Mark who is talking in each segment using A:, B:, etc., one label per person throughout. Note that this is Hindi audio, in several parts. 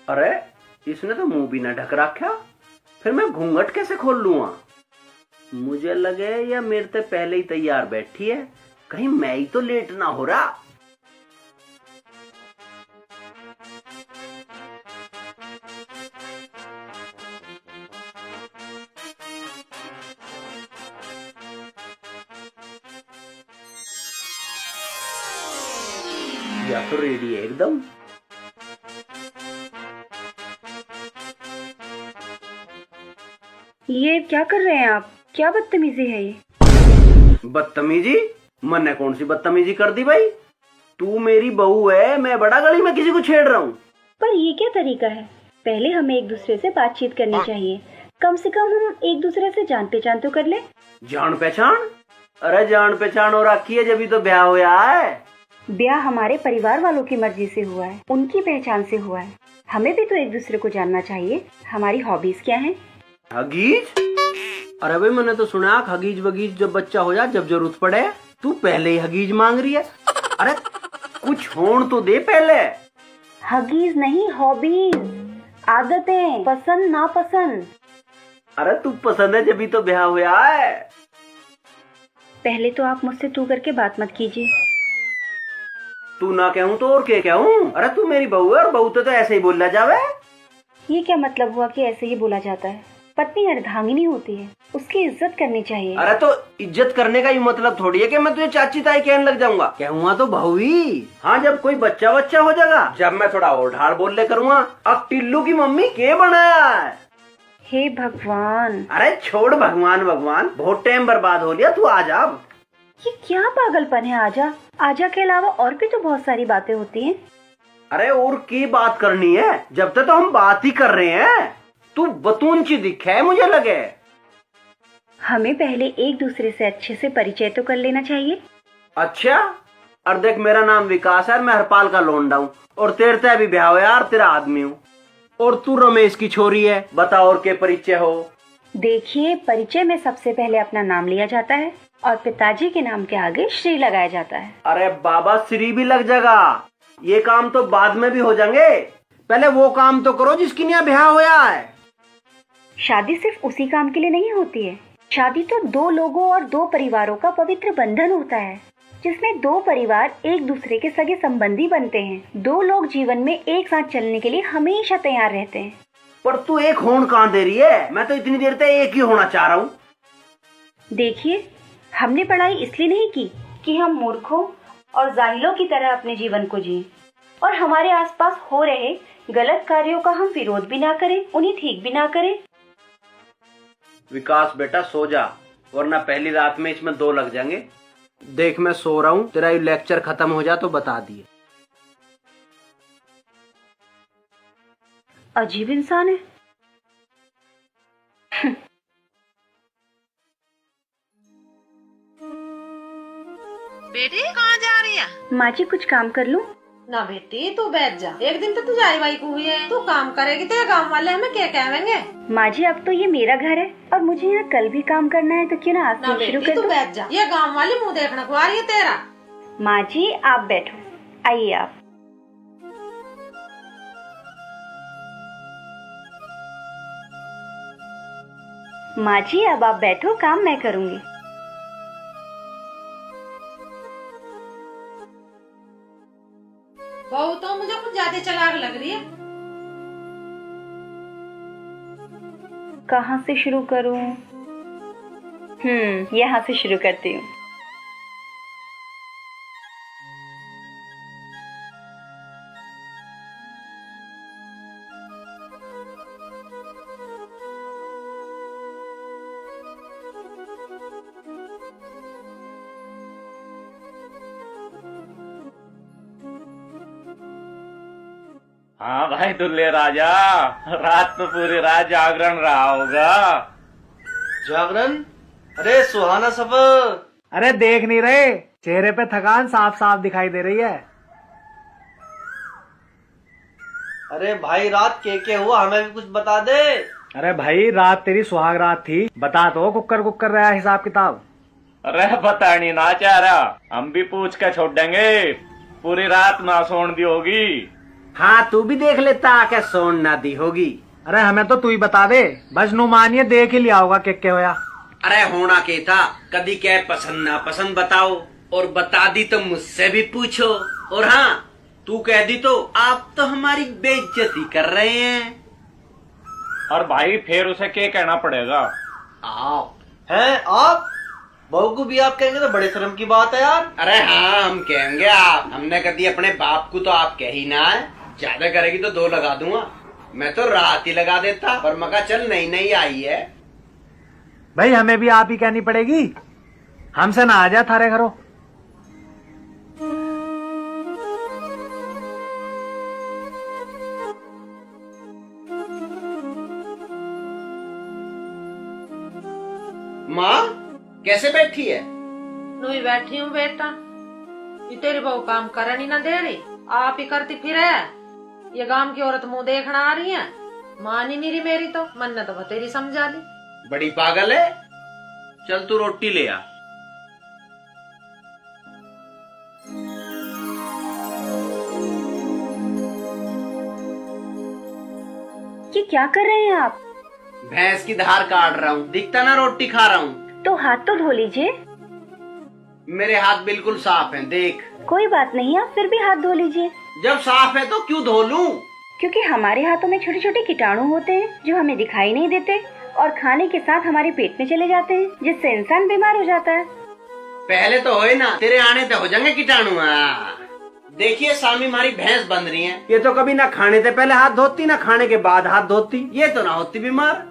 A: अरे इसने तो मुंह भी ना ढक रखा, फिर मैं घूंघट कैसे खोल लूंगा? मुझे लगे या मेरे से पहले ही तैयार बैठी है, कहीं मैं ही तो लेट ना हो रहा। या तो रेडी है एकदम।
B: ये क्या कर रहे हैं आप? क्या बदतमीजी है ये?
A: बदतमीजी? मैंने कौन सी बदतमीजी कर दी भाई? तू मेरी बहू है, मैं बड़ा गली में किसी को छेड़ रहा हूँ?
B: पर ये क्या तरीका है? पहले हमें एक दूसरे से बातचीत करनी चाहिए। कम से कम हम एक दूसरे से जान पहचान तो कर ले।
A: जान पहचान? अरे जान पहचान हो रखी है जब तो ब्याह हुआ है।
B: ब्याह हमारे परिवार वालों की मर्जी से हुआ है, उनकी पहचान से हुआ है। हमें भी तो एक दूसरे को जानना चाहिए। हमारी हॉबीज क्या हैं?
A: हगीज? अरे भाई मैंने तो सुना हगीज वगीज जब बच्चा हो जाए, जब जरूरत पड़े। तू पहले ही हगीज मांग रही है। अरे कुछ होड़ तो दे पहले।
B: हगीज नहीं, हॉबीज, आदतें, पसंद नापसंद।
A: अरे तू पसंद है जब तो ब्याह हुआ है।
B: पहले तो आप मुझसे तू करके बात मत कीजिए।
A: तू ना कहूँ तो और क्या कहूँ? अरे तू मेरी बहू है और बहू तो ऐसे ही बोला जावे।
B: ये क्या मतलब हुआ कि ऐसे ही बोला जाता है? पत्नी अर्धांगिनी होती है, उसकी इज्जत करनी चाहिए।
A: अरे तो इज्जत करने का ये मतलब थोड़ी है कि मैं तुझे चाची ताई कहने लग जाऊंगा। कहूँगा तो बहू ही। हाँ जब कोई बच्चा बच्चा हो जाएगा, जब मैं थोड़ा और ढाल बोल ले करूँगा। अब टिल्लू की मम्मी के बनाया है?
B: हे भगवान!
A: अरे छोड़ भगवान भगवान, बहुत टाइम बर्बाद हो लिया। तू आ जा।
B: ये क्या पागलपन है? आजा आजा के अलावा और भी तो बहुत सारी बातें होती हैं।
A: अरे और की बात करनी है? जब तक तो हम बात ही कर रहे हैं। तू बतूनची दिखे मुझे लगे।
B: हमें पहले एक दूसरे से अच्छे से परिचय तो कर लेना चाहिए।
A: अच्छा, और देख मेरा नाम विकास है, मैं हरपाल का लोंडा हूँ और तेरे से अभी ब्याह हुआ यार, तेरा आदमी हूँ। और तू रमेश की छोरी है। बता और के परिचय हो?
B: देखिए, परिचय में सबसे पहले अपना नाम लिया जाता है और पिताजी के नाम के आगे श्री लगाया जाता है।
A: अरे बाबा श्री भी लग जाएगा, ये काम तो बाद में भी हो जाएंगे। पहले वो काम तो करो जिसकी यहाँ ब्याह होया है।
B: शादी सिर्फ उसी काम के लिए नहीं होती है। शादी तो दो लोगों और दो परिवारों का पवित्र बंधन होता है, जिसमें दो परिवार एक दूसरे के सगे संबंधी बनते हैं। दो लोग जीवन में एक साथ चलने के लिए हमेशा तैयार रहते हैं।
A: पर तू एक होड़ कहाँ दे रही है? मैं तो इतनी देर तक एक ही होना चाह रहा हूँ।
B: देखिए, हमने पढ़ाई इसलिए नहीं की कि हम मूर्खों और जाहिलों की तरह अपने जीवन को जिएं और हमारे आसपास हो रहे गलत कार्यों का हम विरोध भी ना करें, उन्हें ठीक भी ना करें।
A: विकास बेटा सो जा, वरना पहली रात में इसमें दो लग जाएंगे। देख मैं सो रहा हूँ, तेरा ये लेक्चर खत्म हो जा तो बता दिए।
B: अजीब इंसान है।
C: बेटी कहाँ जा रही है?
B: माँ जी कुछ काम कर लूं?
C: ना बेटी तू बैठ जा, एक दिन तो तू जाई बाई को हुई है, तू काम करेगी तेरे गांव वाले हमें क्या कहेंगे?
B: माँ जी अब तो ये मेरा घर है और मुझे यहाँ कल भी काम करना है, तो क्यों ना आज
C: ना
B: से शुरू
C: बेटी
B: कर
C: तू
B: दूं?
C: बैठ जा, ये गांव वाली मुँह देखने को आ रही है तेरा।
B: माँ जी आप बैठो, आइए आप। माँ जी अब आप बैठो, काम मैं करूँगी।
C: बहू तो मुझे कुछ ज्यादा चालाक लग रही है।
B: कहाँ से शुरू करूँ? यहाँ से शुरू करती हूँ।
D: हाँ भाई दुल्ले राजा, रात तो पूरी रात जागरण रहा होगा।
A: जागरण? अरे सुहाना सफर।
E: अरे देख नहीं रहे, चेहरे पे थकान साफ साफ दिखाई दे रही है।
A: अरे भाई रात के हुआ, हमें भी कुछ बता दे।
E: अरे भाई रात तेरी सुहाग रात थी, बता तो कुक्कर कुक्कर रहा हिसाब किताब।
D: अरे बतानी ना चाह रहा, हम भी पूछ के छोड़ देंगे। पूरी रात ना सोन दी होगी।
A: हाँ तू भी देख लेता क्या सोन ना दी होगी।
E: अरे हमें तो तू ही बता दे, बस नु मानिए देख ही लिया होगा के होया।
A: अरे होना के था, कदी क्या पसंद ना पसंद बताओ, और बता दी तो मुझसे भी पूछो, और हाँ तू कह दी तो आप तो हमारी बेइज्जती कर रहे हैं।
D: और भाई फिर उसे क्या कहना पड़ेगा?
A: आप हैं आप, बहू को भी आप कहेंगे तो बड़े शर्म की बात है यार। अरे हाँ हम कहेंगे आप, हमने कभी अपने बाप को तो आप कह ही ना है। ज्यादा करेगी तो 2 लगा दूंगा, मैं तो रात ही लगा देता, पर मगा चल नई नई आई है।
E: भाई हमें भी आप ही कहनी पड़ेगी, हमसे ना आ जा थारे घरों।
A: माँ कैसे बैठी है?
C: नू ही बैठी हूँ बेटा, ये तेरी बहू काम करन ही ना दे रही, आप ही करती फिर है। ये गांव की औरत मुंह देखना आ रही है, मान ही नहीं रही मेरी तो, मन ने तो बतेरी समझा ली।
A: बड़ी पागल है, चल तू रोटी ले आ।
B: ये क्या कर रहे हैं आप?
A: भैंस की धार काट रहा हूँ, दिखता ना रोटी खा रहा हूँ।
B: तो हाथ तो धो लीजिए।
A: मेरे हाथ बिल्कुल साफ हैं, देख।
B: कोई बात नहीं, आप फिर भी हाथ धो लीजिए।
A: जब साफ है तो क्यों धो लूं?
B: क्योंकि हमारे हाथों में छोटे छोटे कीटाणु होते हैं जो हमें दिखाई नहीं देते और खाने के साथ हमारे पेट में चले जाते हैं, जिससे इंसान बीमार हो जाता है।
A: पहले तो होए ना, तेरे आने तो हो जाएंगे कीटाणु। देखिए स्वामी हमारी भैंस बन रही है, ये तो कभी ना खाने से पहले हाथ धोती ना खाने के बाद हाथ धोती, ये तो ना होती बीमार।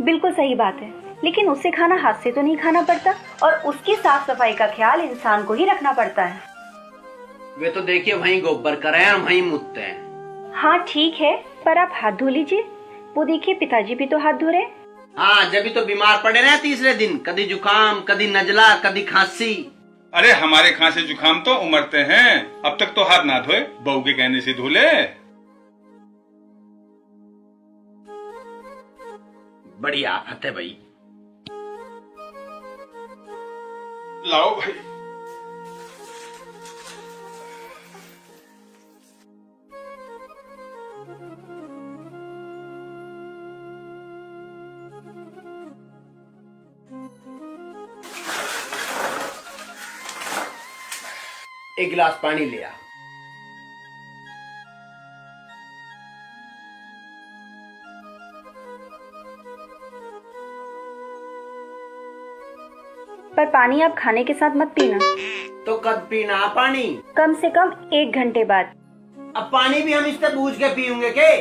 B: बिल्कुल सही बात है, लेकिन उससे खाना हाथ से तो नहीं खाना पड़ता और उसकी साफ सफाई का ख्याल इंसान को ही रखना पड़ता है।
A: वे तो देखिए वहीं गोबर कराए और वहीं मुतते हैं।
B: हाँ ठीक है, पर आप हाथ धो लीजिए। वो देखिए पिताजी भी तो हाथ धो रहे।
A: हाँ जब भी तो बीमार पड़े रहे तीसरे दिन, कभी जुकाम, कभी नजला, कभी खांसी।
F: अरे हमारे खांसी जुकाम तो उमरते हैं, अब तक तो हाथ ना धोए, बहू के कहने से धो ले।
A: बड़ी आफत है भाई।
F: लाओ भाई।
A: एक गिलास पानी लिया।
B: पर पानी आप खाने के साथ मत पीना।
A: तो कब पीना पानी?
B: कम से कम 1 घंटे बाद।
A: अब पानी भी हम इससे पूछ के पीऊंगे के?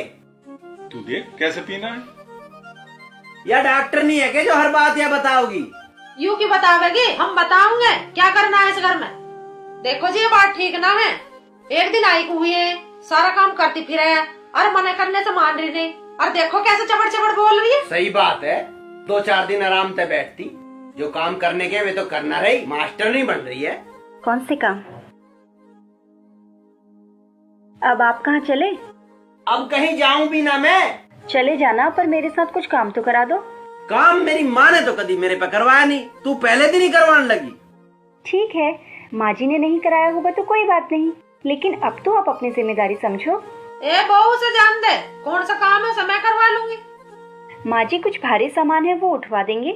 F: तू देख कैसे पीना है।
A: या डॉक्टर नहीं है के जो हर बात या बताओगी?
C: यूं की बतावेगी, हम बताओगे क्या करना है इस घर में। देखो जी ये बात ठीक ना है, एक दिन आई हुई है, सारा काम करती फिर है और मना करने से मान रही नहीं, और देखो कैसे चबड़ चबड़ बोल रही है।
A: सही बात है, 2-4 दिन आराम से बैठती, जो काम करने के वे तो करना रही, मास्टर नहीं बन रही है।
B: कौन से काम? अब आप कहाँ चले?
A: अब कहीं जाऊं भी ना मैं।
B: चले जाना, पर मेरे साथ कुछ काम तो करा दो।
A: काम मेरी माँ ने तो कभी मेरे पे करवाया नहीं, तू पहले दिन ही करवाने लगी।
B: ठीक है, माँ जी ने नहीं कराया होगा तो कोई बात नहीं, लेकिन अब तो आप अपनी जिम्मेदारी समझो।
C: ए बहू से जान दे, कौन सा काम है मैं करवा लूंगी।
B: माँ जी कुछ भारी सामान है वो उठवा देंगे।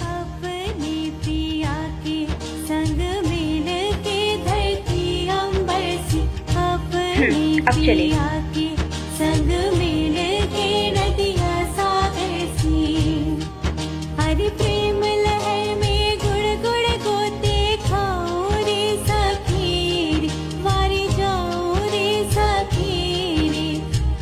G: अपने पिया के संग मिल के धरती अंबर सी, अपने
B: अब चले।
G: पिया के संग मिल के नदिया सागर सी, हरि प्रेम लहर में गुड़ गुड़ गोते खाओ रे सखी, वारी जाओ रे सखी,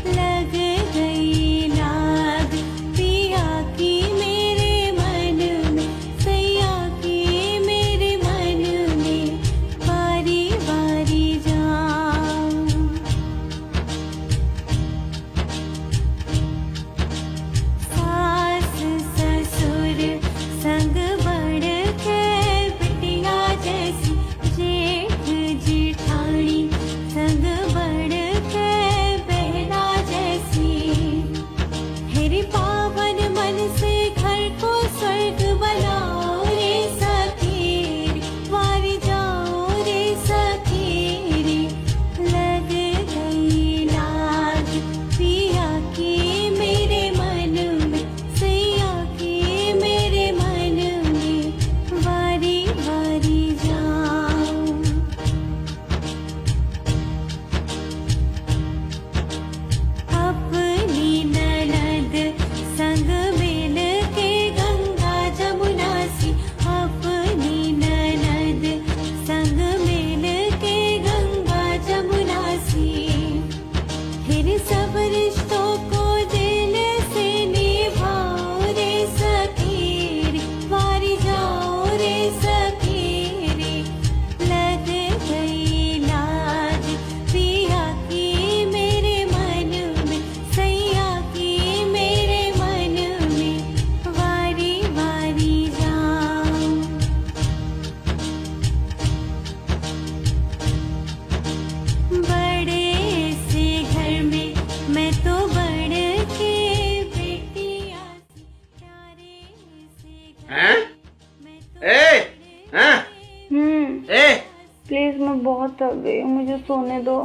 G: लग गई लाग पिया की मेरे मन में, सैया की मेरे मन में, बारी बारी जाऊं।
A: हैं? ए, हैं? ए,
B: प्लीज मैं बहुत थक गई हूँ, मुझे सोने दो।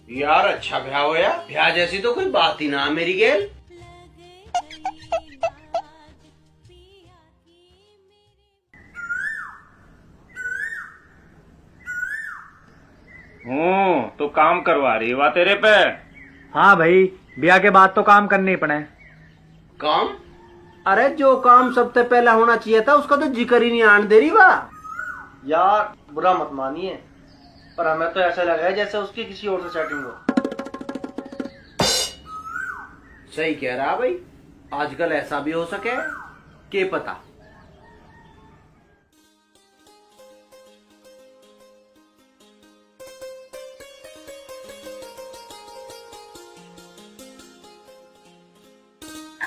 A: यार अच्छा ब्याह होया, ब्याह जैसी तो कोई बात ही ना मेरी गेल।
D: तो काम करवा रही हुआ तेरे पे।
E: हाँ भाई, ब्याह के बाद तो काम करने ही पड़े।
A: काम? अरे जो काम सबसे पहला होना चाहिए था उसका तो जिक्र ही नहीं आन दे रही बा।
H: यार बुरा मत मानिए, पर हमें तो ऐसा लगा है जैसे उसकी किसी और से सेटिंग हो।
A: सही कह रहा भाई, आजकल ऐसा भी हो सके के पता।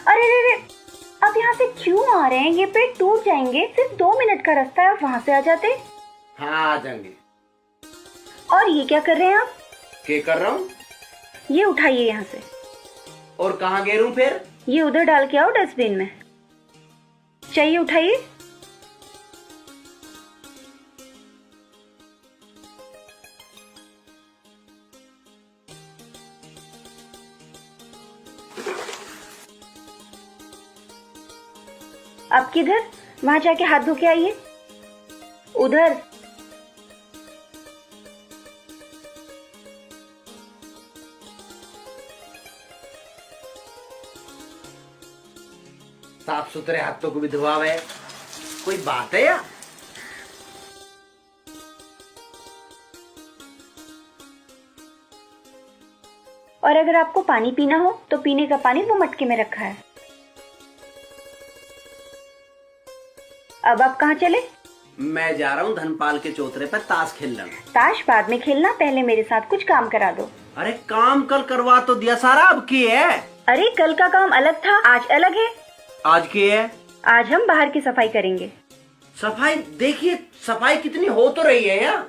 B: अरे रे रे, अब यहाँ से क्यों आ रहे हैं? ये पेड़ टूट जाएंगे, सिर्फ 2 मिनट का रास्ता है, वहां से आ जाते।
A: हाँ आ जाएंगे।
B: और ये क्या कर रहे हैं आप?
A: क्या कर रहा हूँ?
B: ये उठाइए यहाँ से।
A: और कहाँ गिरूं फिर?
B: ये उधर डाल के आओ डस्टबिन में। चाहिए उठाइए। अब किधर? वहां जाके हाथ धो के आइए। उधर।
A: साफ सुथरे हाथों को भी धुआवे, कोई बात है या?
B: और अगर आपको पानी पीना हो तो पीने का पानी वो मटके में रखा है। अब आप कहाँ चले?
A: मैं जा रहा हूँ धनपाल के चौतरे पर ताश खेलने।
B: ताश बाद में खेलना, पहले मेरे साथ कुछ काम करा दो।
A: अरे काम कल करवा तो दिया सारा, अब की है?
B: अरे कल का काम अलग था, आज अलग है।
A: आज की है?
B: आज हम बाहर की सफाई करेंगे।
A: सफाई? देखिए सफाई कितनी हो तो रही है यार।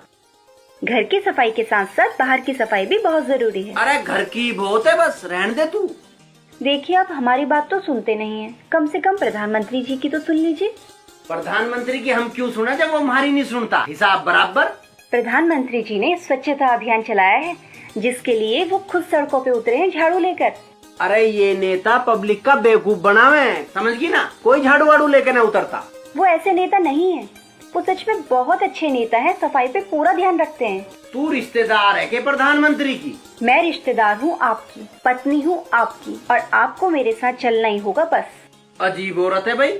B: घर की सफाई के साथ साथ बाहर की सफाई भी बहुत जरूरी है।
A: अरे घर की बहुत है, बस रहने दे तू।
B: देखिए आप हमारी बात तो सुनते नहीं हैं, कम से कम प्रधानमंत्री जी की तो सुन लीजिए।
A: प्रधानमंत्री की हम क्यों सुना जब वो हमारी नहीं सुनता? हिसाब बराबर।
B: प्रधानमंत्री जी ने स्वच्छता अभियान चलाया है, जिसके लिए वो खुद सड़कों पे उतरे हैं झाड़ू लेकर।
A: अरे ये नेता पब्लिक का बेवकूफ बनावे, समझ गई ना? कोई झाड़ू वाड़ू लेकर न उतरता।
B: वो ऐसे नेता नहीं है, वो सच में बहुत अच्छे नेता है, सफाई पे पूरा ध्यान रखते हैं।
A: तू रिश्तेदार है के प्रधानमंत्री की?
B: मैं रिश्तेदार हूँ आपकी, पत्नी हूँ आपकी, और आपको मेरे साथ चलना ही होगा बस।
A: अजीब औरत है भाई।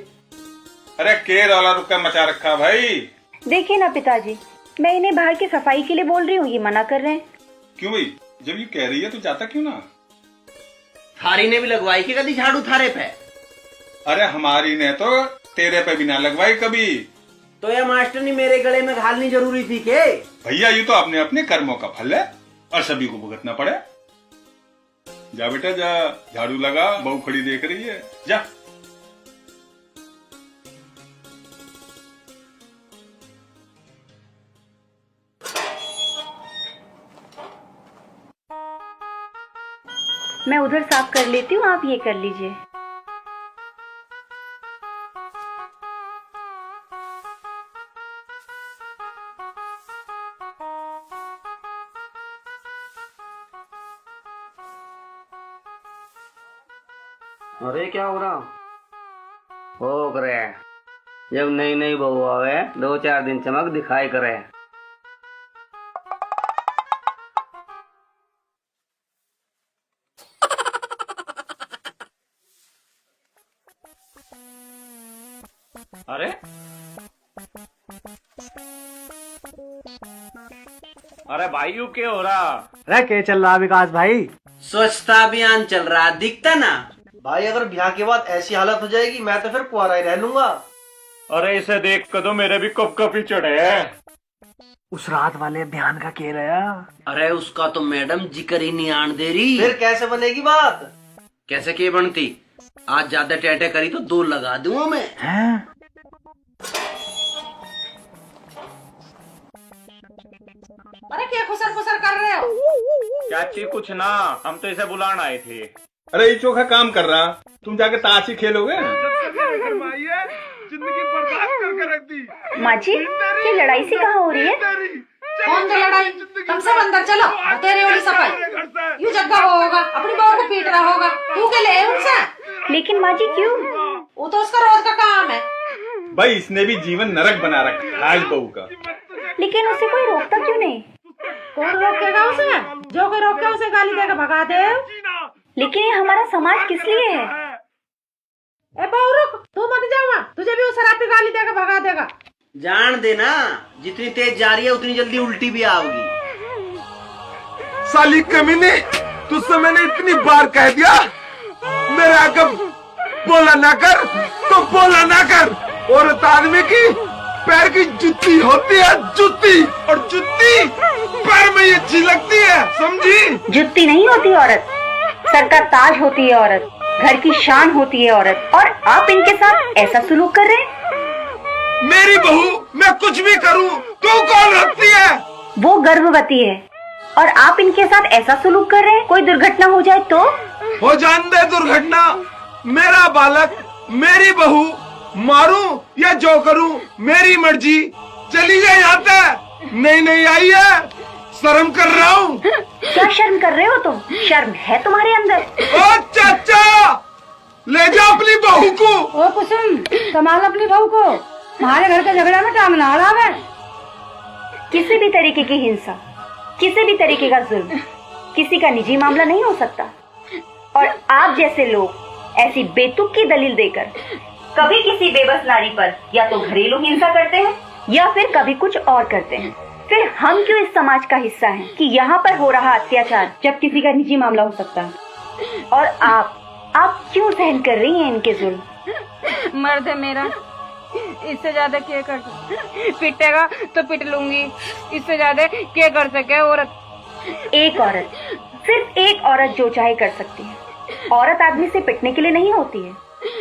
F: अरे के रौला रुका मचा रखा भाई।
B: देखिए ना पिताजी, मैं इन्हें बाहर की सफाई के लिए बोल रही हूँ, ये मना कर रहे हैं।
F: क्यों भाई, जब ये कह रही है तो जाता क्यों ना?
A: थारी ने भी लगवाई कि कभी झाड़ू थारे पे?
F: अरे हमारी ने तो तेरे पे भी ना लगवाई कभी।
A: तो ये मास्टरनी मेरे गले में घालनी जरूरी थी के?
F: भैया ये तो अपने अपने कर्मों का फल है और सभी को भुगतना पड़े। जा बेटा जा, झाड़ू लगा, बहू खड़ी देख रही है, जा।
B: मैं उधर साफ कर लेती हूँ, आप ये कर लीजिए।
A: अरे क्या हो रहा? हो करे जब नई नई बहू आवे 2-4 दिन चमक दिखाई करे।
D: अरे अरे भाई यू क्या हो रहा?
E: अरे क्या चल रहा विकास भाई?
A: स्वच्छता अभियान चल रहा, दिखता ना?
H: भाई अगर ब्याह के बाद ऐसी हालत हो जाएगी, मैं तो फिर कुंवारा ही रह लूंगा।
D: अरे इसे देख कर तो मेरे भी कप कप ही चढ़े हैं।
E: उस रात वाले अभियान का कह रहा?
A: अरे उसका तो मैडम जिक्र ही नहीं आन दे रही।
H: फिर कैसे बनेगी बात?
A: कैसे के बनती? आज ज्यादा टेटे करी तो 2 लगा दूंगा मैं।
E: हैं?
C: अरे क्या खुसर खुसर कर रहे हो?
D: चाची कुछ ना, हम तो इसे बुलाने आए थे।
F: अरे ये चोखा काम कर रहा, तुम जाके ताश ही खेलोगे।
E: जिंदगी बर्बाद करके रख दी।
B: माँ जी, ये लड़ाई सी कहाँ हो रही है?
C: कौन सा लड़ाई? तुम सब अंदर चलो, तेरे वाली सफाई। यू जग्गा होगा, अपनी बहू को पीट रहा होगा, तू के ले उनसे?
B: लेकिन माँ जी क्यों?
C: वो तो उसका रोज का काम है।
F: भाई इसने भी जीवन नरक बना रखा आज बहू का।
B: लेकिन उसे कोई रोकता क्यों नहीं?
C: कौन रोकेगा उसे? जो कोई रोके उसे गाली देकर भगा दे।
B: लेकिन ये हमारा समाज किस लिए है?
C: ए बहू रुक, तू मत जाओ, तुझे भी उस शराब पे गाली देकर भगा देगा।
A: जान देना, जितनी तेज जा रही है उतनी जल्दी उल्टी भी आओगी।
I: साली कमीने, तुझसे मैंने इतनी बार कह दिया मेरे आगे बोला ना कर तो बोला ना कर। औरत आदमी की पैर की जुत्ती होती है, जुत्ती, और जुत्ती पैर में ये अच्छी लगती है, समझी?
B: जुत्ती नहीं होती औरत, सर का ताज होती है औरत, घर की शान होती है औरत। और आप इनके साथ ऐसा सलूक कर रहे हैं?
I: मेरी बहू मैं कुछ भी करूं तू कौन रखती है?
B: वो गर्भवती है और आप इनके साथ ऐसा सलूक कर रहे हैं? कोई दुर्घटना हो जाए तो?
I: हो जान दे दुर्घटना, मेरा बालक, मेरी बहू, मारूं या जो करूं मेरी मर्जी। चली जाए यहाँ से, नहीं आई है, शर्म कर रहा हूँ।
B: क्या शर्म कर रहे हो तुम? शर्म है तुम्हारे अंदर?
I: ओ चाचा, ले जाओ अपनी बहू को।
C: ओ कुसुम, संभाल अपनी बहू को, हमारे घर के झगड़े में टांग ना अड़ावे।
B: किसी भी तरीके की हिंसा, किसी भी तरीके का जुल्म किसी का निजी मामला नहीं हो सकता। और आप जैसे लोग ऐसी बेतुकी दलील देकर कभी किसी बेबस नारी पर या तो घरेलू हिंसा करते हैं या फिर कभी कुछ और करते हैं। फिर हम क्यों इस समाज का हिस्सा हैं कि यहाँ पर हो रहा अत्याचार जब किसी का निजी मामला हो सकता है? और आप क्यों सहन कर रही हैं इनके जुल्म?
J: मर्द है मेरा, इससे ज्यादा क्या कर, पिटेगा तो पिट लूंगी, इससे ज्यादा क्या कर सके औरत।
B: एक औरत, सिर्फ एक औरत जो चाहे कर सकती है। औरत आदमी से पिटने के लिए नहीं होती है,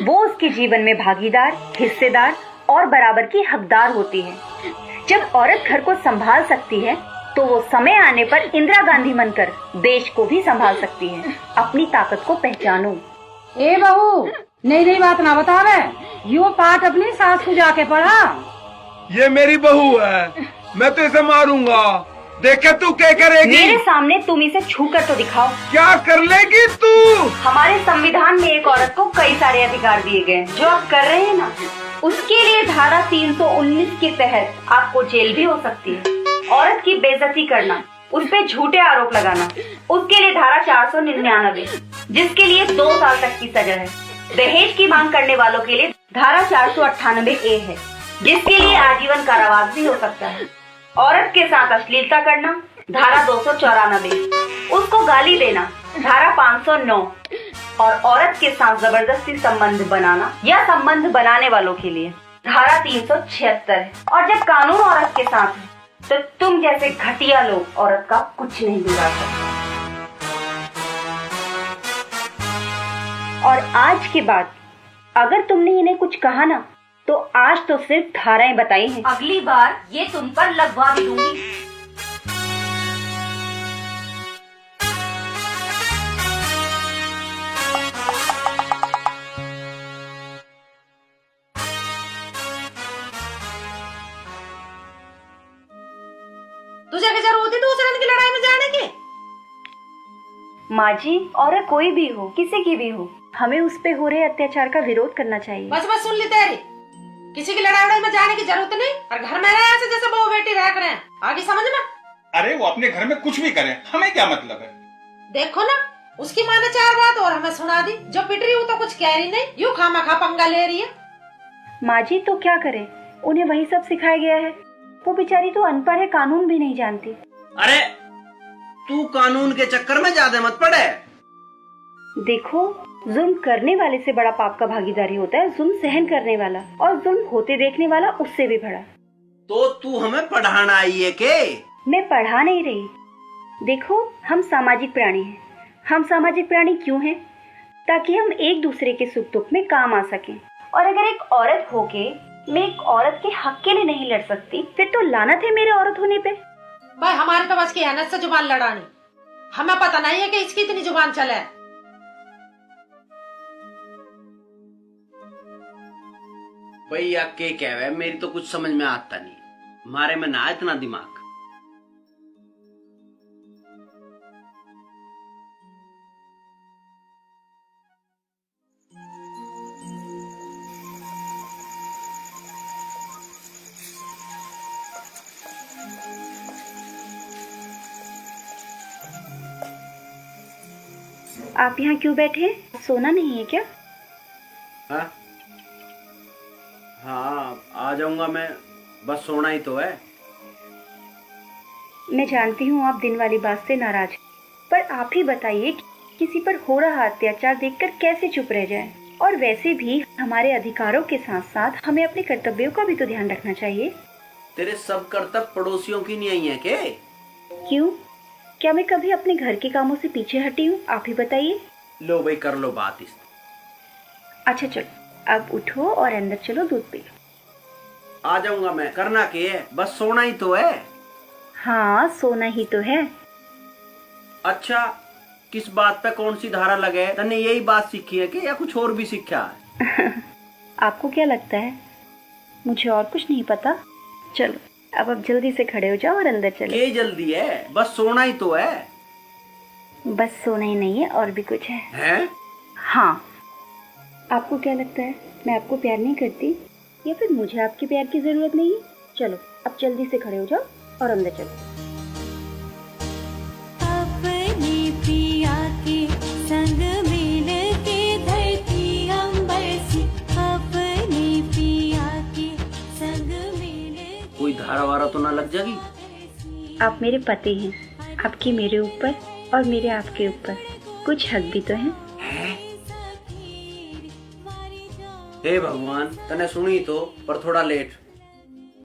B: वो उसके जीवन में भागीदार, हिस्सेदार और बराबर की हकदार होती है। जब औरत घर को संभाल सकती है तो वो समय आने पर इंदिरा गांधी बनकर देश को भी संभाल सकती है। अपनी ताकत को पहचानो।
C: ए बहू, नई बात ना बतावे, यो पाठ अपनी सास को जाके पढ़ा।
I: ये मेरी बहू है, मैं तो इसे मारूंगा, देखे तू क्या करेगी।
B: मेरे सामने तुम इसे छू कर तो दिखाओ।
I: क्या कर लेगी तू?
B: हमारे संविधान में एक औरत को कई सारे अधिकार दिए गए, जो आप कर रहे हैं ना, उसके लिए धारा 319 के तहत आपको जेल भी हो सकती है। औरत की बेइज्जती करना, उस पे झूठे आरोप लगाना, उसके लिए धारा 499, जिसके लिए 2 साल तक की सजा है। दहेज की मांग करने वालों के लिए धारा 498A है, जिसके लिए आजीवन कारावास भी हो सकता है। औरत के साथ अश्लीलता करना, धारा 294, उसको गाली देना, धारा 509, और औरत के साथ जबरदस्ती संबंध बनाना या संबंध बनाने वालों के लिए धारा 376 है। और जब कानून औरत के साथ है तो तुम जैसे घटिया लोग औरत का कुछ नहीं बिगाड़ सकते। और आज के बाद अगर तुमने इन्हें कुछ कहा ना, तो आज तो सिर्फ धाराएं बताई हैं, अगली बार ये तुम पर लगवा भी दूंगी।
C: तुझे क्या जरूरत है दूसरे की लड़ाई में जाने की?
B: माँ जी, और कोई भी हो, किसी की भी हो, हमें उस पे हो रहे अत्याचार का विरोध करना चाहिए।
C: बस सुन ली तेरी, किसी की लड़ाई में जाने की जरूरत नहीं, और घर में रहे ऐसे जैसे बहू बेटी रह कर हैं। आगे समझ में?
F: अरे वो अपने घर में कुछ भी करे, हमें क्या मतलब है?
C: देखो ना, उसकी माँ ने 4 बात और हमें सुना दी, जो पिट रही हूँ तो कुछ कह रही नहीं, यूँ खामा पंगा ले रही है।
B: माँ जी तो क्या करे, उन्हें वही सब सिखाया गया है। वो बेचारी तो अनपढ़ है, कानून भी नहीं जानती।
A: अरे तू कानून के चक्कर में ज्यादा मत पड़े।
B: देखो, जुल्म करने वाले से बड़ा पाप का भागीदारी होता है जुल्म सहन करने वाला, और जुल्म होते देखने वाला उससे भी बड़ा।
A: तो तू हमें पढ़ाना आई है के?
B: मैं पढ़ा नहीं रही। देखो, हम सामाजिक प्राणी हैं। हम सामाजिक प्राणी क्यों हैं? ताकि हम एक दूसरे के सुख दुख में काम आ सकें। और अगर एक औरत होके मैं एक औरत के हक के लिए नहीं लड़ सकती, फिर तो लानत है मेरे औरत होने पे।
C: भाई हमारे तो बस की अहनत से जुबान लड़ानी, हमें पता नहीं है कि इसकी इतनी जुबान चले।
A: भैया के कहवे, मेरी तो कुछ समझ में आता नहीं, हमारे में ना इतना दिमाग।
B: आप यहाँ क्यों बैठे हैं? सोना नहीं है क्या?
A: हाँ आ जाऊंगा मैं, बस सोना ही तो है।
B: मैं जानती हूँ आप दिन वाली बात से नाराज हैं, पर आप ही बताइए किसी पर हो रहा अत्याचार देखकर कैसे चुप रह जाएं? और वैसे भी हमारे अधिकारों के साथ साथ हमें अपने कर्तव्यों का भी तो ध्यान रखना चाहिए।
A: तेरे सब कर्तव्य पड़ोसियों की नहीं आई है के?
B: क्यों? क्या मैं कभी अपने घर के कामों से पीछे हटी हूँ? आप ही बताइए।
A: लो भाई कर लो बात इस।
B: अच्छा चलो, अब उठो और अंदर चलो, दूध पी लो।
A: आ जाऊंगा मैं, करना के है, बस सोना ही तो है।
B: हाँ सोना ही तो है।
A: अच्छा किस बात पे कौन सी धारा लगे? तने यही बात सीखी है कि या कुछ और भी सीखा है?
B: आपको क्या लगता है मुझे और कुछ नहीं पता? चलो अब आप जल्दी से खड़े हो जाओ और अंदर चलो।
A: ये जल्दी है, बस सोना ही तो है।
B: बस सोना ही नहीं है, और भी कुछ है।
A: हैं?
B: हाँ। आपको क्या लगता है मैं आपको प्यार नहीं करती, या फिर मुझे आपके प्यार की जरूरत नहीं है? चलो अब जल्दी से खड़े हो जाओ और अंदर चलो।
G: अपने पिया के संग मिल के धरती अंबर सी, अपने पिया के संग मिल के।
A: कोई धारा वारा तो ना लग जाएगी?
B: आप मेरे पति हैं, आपकी मेरे ऊपर और मेरे आपके ऊपर कुछ हक भी तो है।
A: हे भगवान, तने सुनी तो पर थोड़ा लेट।